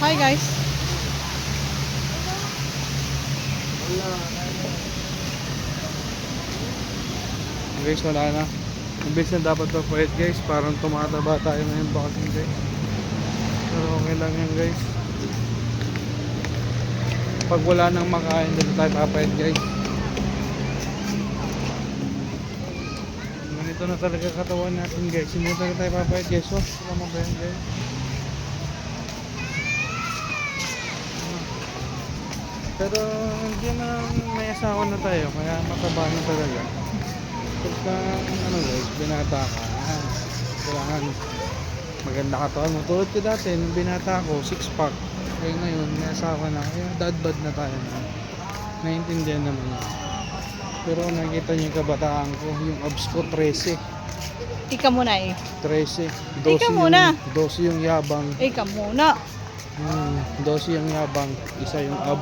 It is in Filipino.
Hi guys. Guys, wala na. Imbes na dapat magpahit guys, parang tumataba tayo ngayon boxing guys. Pero okay lang yan guys. Pag wala nang makain, dito tayo papahit guys. Ganito na talaga katawan natin guys. Hindi na talaga tayo papahit guys. So, wala mo ba yan guys? Pero hindi na, may asawa na tayo, kaya mataba na talaga. Pagka ano guys, binata ka, kailangan maganda katawan mo. Tulad ko dati, nung binata ko, 6 pack. Kaya ngayon, may asawa na, kaya dad-bod na tayo na. Naiintindihan naman yun. Pero nakikita niyo yung kabataan ko, yung abs ko 13. Ika muna eh. 13. Ika muna. 12 yung yabang. Ika muna. 12 yung yabang, isa yung ab.